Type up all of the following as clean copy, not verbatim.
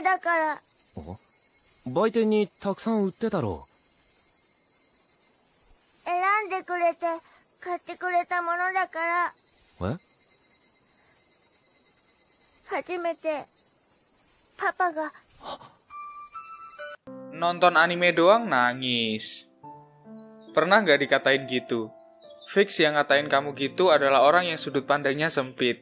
けだから。売店にたくさん売ってたろう。選んでくれて買ってくれたものだから。初めてパパが Nonton anime doang nangis. Pernah gak dikatain gitu? Fix yang ngatain kamu gitu adalah orang yang sudut pandangnya sempit.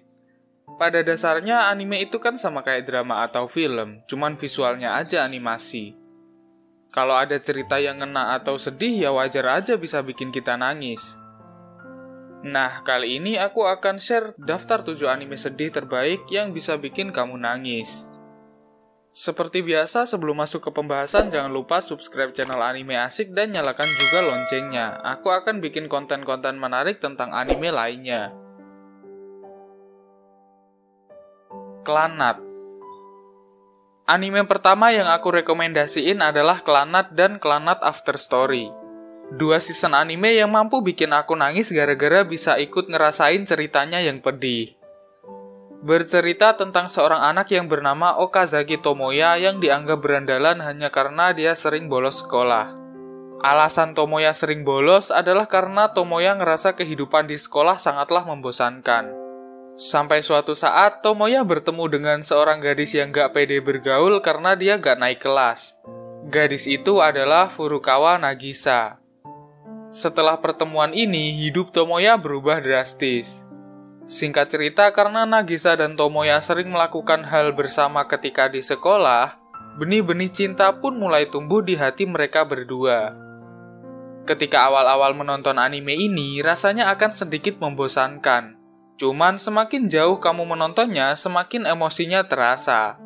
Pada dasarnya anime itu kan sama kayak drama atau film, cuman visualnya aja animasi. Kalau ada cerita yang ngena atau sedih ya wajar aja bisa bikin kita nangis. Nah, kali ini aku akan share daftar 7 anime sedih terbaik yang bisa bikin kamu nangis. Seperti biasa, sebelum masuk ke pembahasan, jangan lupa subscribe channel Anime Asik dan nyalakan juga loncengnya. Aku akan bikin konten-konten menarik tentang anime lainnya. Clannad. Anime pertama yang aku rekomendasiin adalah Clannad dan Clannad After Story. 2 season anime yang mampu bikin aku nangis gara-gara bisa ikut ngerasain ceritanya yang pedih. Bercerita tentang seorang anak yang bernama Okazaki Tomoya yang dianggap berandalan hanya karena dia sering bolos sekolah. Alasan Tomoya sering bolos adalah karena Tomoya ngerasa kehidupan di sekolah sangatlah membosankan. Sampai suatu saat, Tomoya bertemu dengan seorang gadis yang gak pede bergaul karena dia gak naik kelas. Gadis itu adalah Furukawa Nagisa. Setelah pertemuan ini, hidup Tomoya berubah drastis. Singkat cerita, karena Nagisa dan Tomoya sering melakukan hal bersama ketika di sekolah, benih-benih cinta pun mulai tumbuh di hati mereka berdua. Ketika awal-awal menonton anime ini, rasanya akan sedikit membosankan. Cuman semakin jauh kamu menontonnya, semakin emosinya terasa.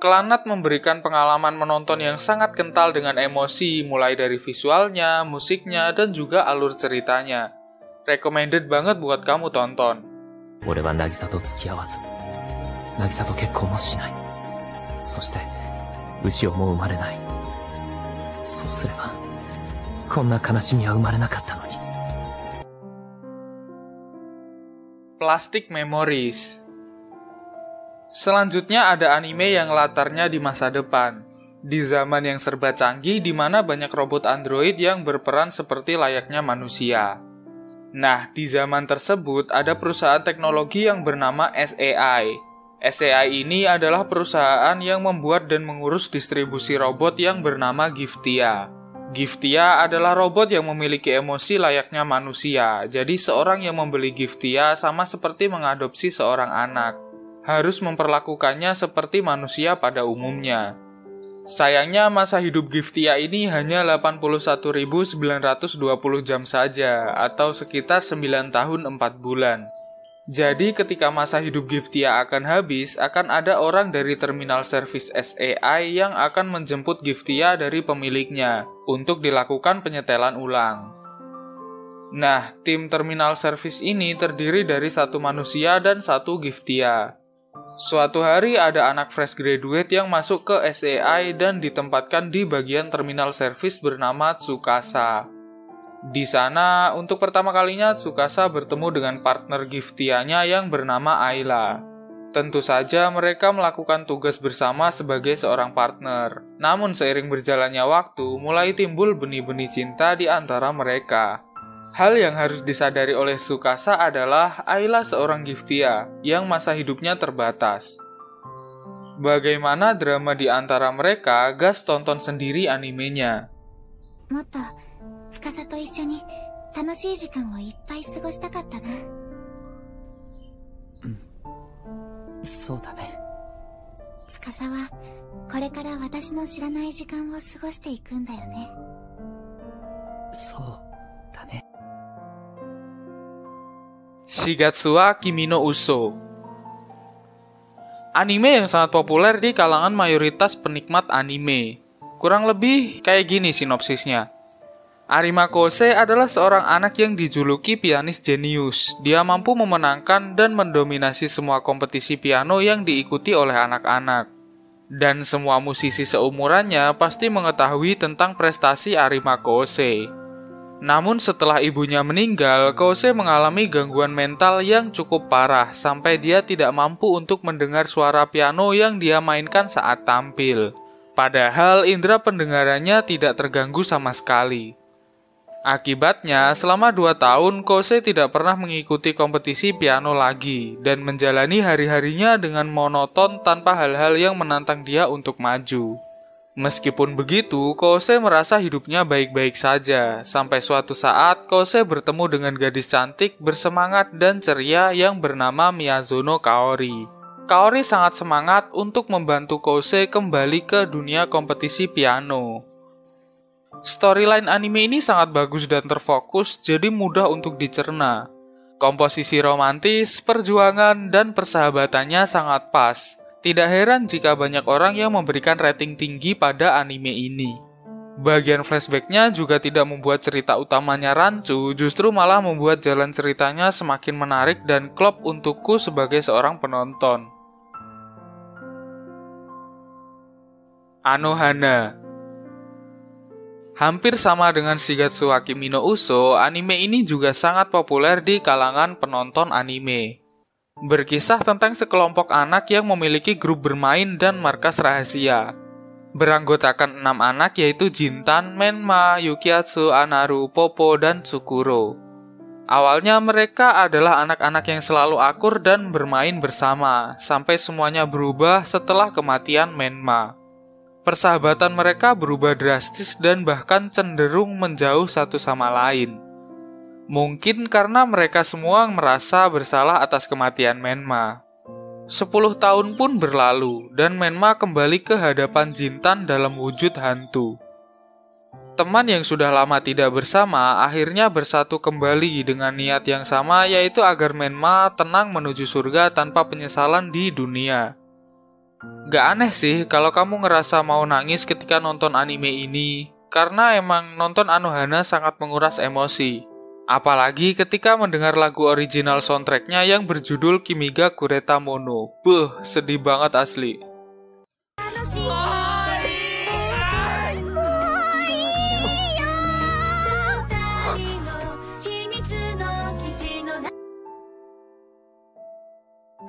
Clannad memberikan pengalaman menonton yang sangat kental dengan emosi, mulai dari visualnya, musiknya, dan juga alur ceritanya. Recommended banget buat kamu tonton. 俺は渚と付き合わず、渚と結婚もしない。そして、牛尾も生まれない。そうすれば、こんな悲しみは生まれなかったのに。Plastic Memories. Selanjutnya ada anime yang latarnya di masa depan. Di zaman yang serba canggih di mana banyak robot android yang berperan seperti layaknya manusia. Nah, di zaman tersebut ada perusahaan teknologi yang bernama SAI. SAI ini adalah perusahaan yang membuat dan mengurus distribusi robot yang bernama Giftia. Giftia adalah robot yang memiliki emosi layaknya manusia. Jadi seorang yang membeli Giftia sama seperti mengadopsi seorang anak. Harus memperlakukannya seperti manusia pada umumnya. Sayangnya masa hidup Giftia ini hanya 81.920 jam saja, atau sekitar 9 tahun 4 bulan. Jadi ketika masa hidup Giftia akan habis, akan ada orang dari terminal service SAI yang akan menjemput Giftia dari pemiliknya untuk dilakukan penyetelan ulang. Nah, tim terminal service ini terdiri dari 1 manusia dan 1 Giftia. Suatu hari ada anak fresh graduate yang masuk ke SAI dan ditempatkan di bagian terminal service bernama Tsukasa. Di sana, untuk pertama kalinya Tsukasa bertemu dengan partner Giftianya yang bernama Ayla. Tentu saja mereka melakukan tugas bersama sebagai seorang partner. Namun seiring berjalannya waktu, mulai timbul benih-benih cinta di antara mereka. Hal yang harus disadari oleh Tsukasa adalah Ayla seorang Giftia yang masa hidupnya terbatas. Bagaimana drama di antara mereka, gas tonton sendiri animenya. もっと司と一緒に楽しい時間をいっぱい過ごしたかったな。そうだね。司はこれから私の知らない時間を過ごしていくんだよね。そうだね。Shigatsu wa Kimi no Uso. Anime yang sangat populer di kalangan mayoritas penikmat anime. Kurang lebih kayak gini sinopsisnya. Arima Kose adalah seorang anak yang dijuluki pianis jenius. Dia mampu memenangkan dan mendominasi semua kompetisi piano yang diikuti oleh anak-anak. Dan semua musisi seumurannya pasti mengetahui tentang prestasi Arima Kose. Namun setelah ibunya meninggal, Kose mengalami gangguan mental yang cukup parah sampai dia tidak mampu untuk mendengar suara piano yang dia mainkan saat tampil. Padahal indera pendengarannya tidak terganggu sama sekali. Akibatnya, selama 2 tahun, Kose tidak pernah mengikuti kompetisi piano lagi dan menjalani hari-harinya dengan monoton tanpa hal-hal yang menantang dia untuk maju. Meskipun begitu, Kose merasa hidupnya baik-baik saja, sampai suatu saat Kose bertemu dengan gadis cantik, bersemangat dan ceria yang bernama Miyazono Kaori. Kaori sangat semangat untuk membantu Kose kembali ke dunia kompetisi piano. Storyline anime ini sangat bagus dan terfokus, jadi mudah untuk dicerna. Komposisi romantis, perjuangan, dan persahabatannya sangat pas. Tidak heran jika banyak orang yang memberikan rating tinggi pada anime ini. Bagian flashbacknya juga tidak membuat cerita utamanya rancu, justru malah membuat jalan ceritanya semakin menarik dan klop untukku sebagai seorang penonton. Anohana. Hampir sama dengan Shigatsu wa Kimi no Uso, anime ini juga sangat populer di kalangan penonton anime. Berkisah tentang sekelompok anak yang memiliki grup bermain dan markas rahasia. Beranggotakan 6 anak yaitu Jintan, Menma, Yukiatsu, Anaru, Popo, dan Tsukuro. Awalnya mereka adalah anak-anak yang selalu akur dan bermain bersama, sampai semuanya berubah setelah kematian Menma. Persahabatan mereka berubah drastis dan bahkan cenderung menjauh satu sama lain. Mungkin karena mereka semua merasa bersalah atas kematian Menma. 10 tahun pun berlalu, dan Menma kembali ke hadapan Jintan dalam wujud hantu. Teman yang sudah lama tidak bersama akhirnya bersatu kembali dengan niat yang sama, yaitu agar Menma tenang menuju surga tanpa penyesalan di dunia. Gak aneh sih kalau kamu ngerasa mau nangis ketika nonton anime ini, karena emang nonton Anohana sangat menguras emosi. Apalagi ketika mendengar lagu original soundtracknya yang berjudul Kimiga Kureta Mono. Sedih banget asli.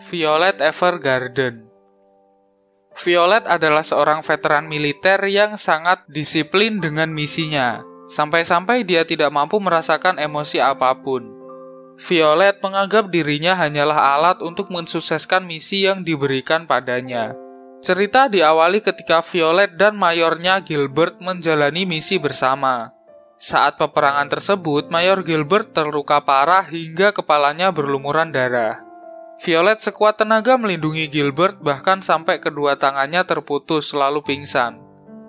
Violet Evergarden. Violet adalah seorang veteran militer yang sangat disiplin dengan misinya. Sampai-sampai dia tidak mampu merasakan emosi apapun. Violet menganggap dirinya hanyalah alat untuk mensukseskan misi yang diberikan padanya. Cerita diawali ketika Violet dan mayornya Gilbert menjalani misi bersama. Saat peperangan tersebut, Mayor Gilbert terluka parah hingga kepalanya berlumuran darah. Violet sekuat tenaga melindungi Gilbert bahkan sampai kedua tangannya terputus lalu pingsan.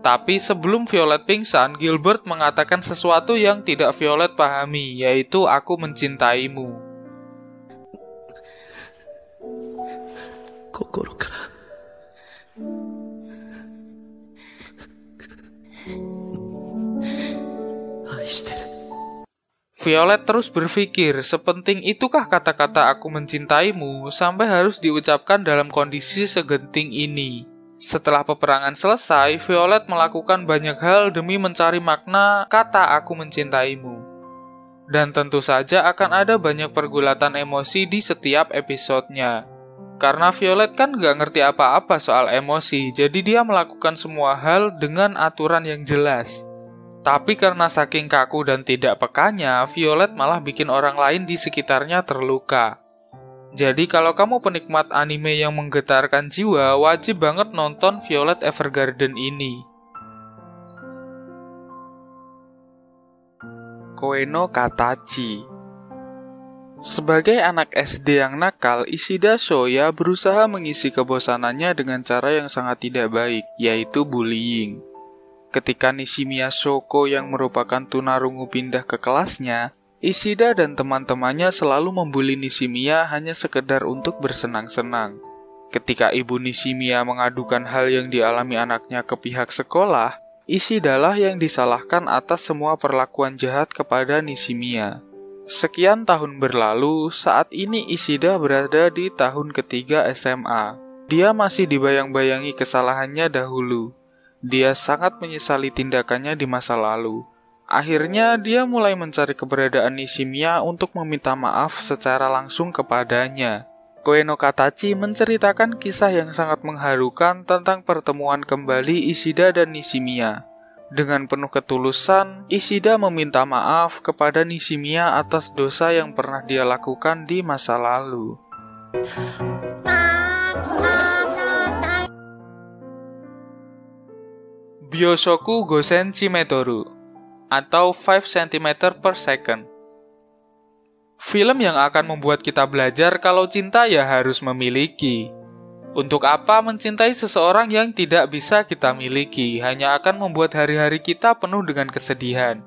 Tapi sebelum Violet pingsan, Gilbert mengatakan sesuatu yang tidak Violet pahami, yaitu "Aku mencintaimu." Violet terus berpikir, sepenting itukah kata-kata "aku mencintaimu" sampai harus diucapkan dalam kondisi segenting ini. Setelah peperangan selesai, Violet melakukan banyak hal demi mencari makna kata "aku mencintaimu". Dan tentu saja akan ada banyak pergulatan emosi di setiap episodenya. Karena Violet kan gak ngerti apa-apa soal emosi, jadi dia melakukan semua hal dengan aturan yang jelas. Tapi karena saking kaku dan tidak pekanya, Violet malah bikin orang lain di sekitarnya terluka. Jadi kalau kamu penikmat anime yang menggetarkan jiwa, wajib banget nonton Violet Evergarden ini. Koe no Katachi. Sebagai anak SD yang nakal, Ishida Shoya berusaha mengisi kebosanannya dengan cara yang sangat tidak baik, yaitu bullying. Ketika Nishimiya Shoko yang merupakan tunarungu pindah ke kelasnya, Ishida dan teman-temannya selalu membuli Nishimiya hanya sekedar untuk bersenang-senang. Ketika ibu Nishimiya mengadukan hal yang dialami anaknya ke pihak sekolah, Ishida lah yang disalahkan atas semua perlakuan jahat kepada Nishimiya. Sekian tahun berlalu, saat ini Ishida berada di tahun ketiga SMA. Dia masih dibayang-bayangi kesalahannya dahulu. Dia sangat menyesali tindakannya di masa lalu. Akhirnya dia mulai mencari keberadaan Nishimiya untuk meminta maaf secara langsung kepadanya. Koe no Katachi menceritakan kisah yang sangat mengharukan tentang pertemuan kembali Ishida dan Nishimiya. Dengan penuh ketulusan, Ishida meminta maaf kepada Nishimiya atas dosa yang pernah dia lakukan di masa lalu. Byosoku Gosen Chimetoru atau 5 cm per second. Film yang akan membuat kita belajar kalau cinta ya harus memiliki. Untuk apa mencintai seseorang yang tidak bisa kita miliki, hanya akan membuat hari-hari kita penuh dengan kesedihan.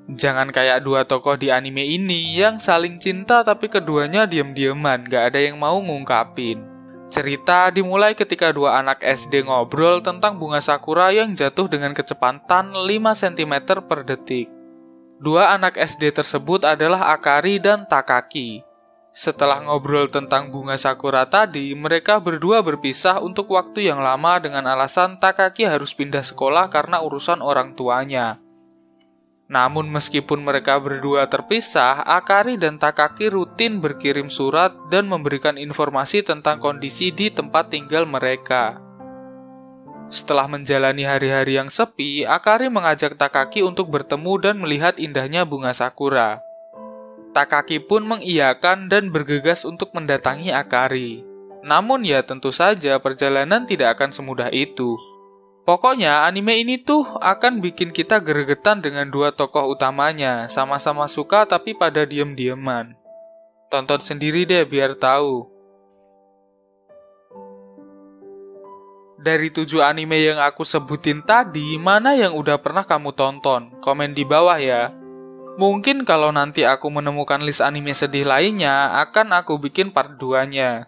Jangan kayak dua tokoh di anime ini yang saling cinta tapi keduanya diam-diaman, gak ada yang mau ngungkapin. Cerita dimulai ketika dua anak SD ngobrol tentang bunga sakura yang jatuh dengan kecepatan 5 cm per detik. Dua anak SD tersebut adalah Akari dan Takaki. Setelah ngobrol tentang bunga sakura tadi, mereka berdua berpisah untuk waktu yang lama dengan alasan Takaki harus pindah sekolah karena urusan orang tuanya. Namun meskipun mereka berdua terpisah, Akari dan Takaki rutin berkirim surat dan memberikan informasi tentang kondisi di tempat tinggal mereka. Setelah menjalani hari-hari yang sepi, Akari mengajak Takaki untuk bertemu dan melihat indahnya bunga sakura. Takaki pun mengiyakan dan bergegas untuk mendatangi Akari. Namun ya tentu saja perjalanan tidak akan semudah itu. Pokoknya anime ini tuh akan bikin kita gregetan dengan dua tokoh utamanya, sama-sama suka tapi pada diam-diaman. Tonton sendiri deh biar tahu. Dari 7 anime yang aku sebutin tadi, mana yang udah pernah kamu tonton? Komen di bawah ya. Mungkin kalau nanti aku menemukan list anime sedih lainnya, akan aku bikin part 2-nya.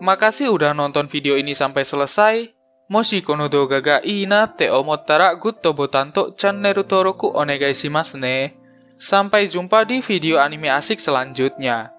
Makasih udah nonton video ini sampai selesai. Moshi kono douga ga ii na te omottara gutto botan to channel toroku onegai shimasu ne. Sampai jumpa di video anime asik selanjutnya.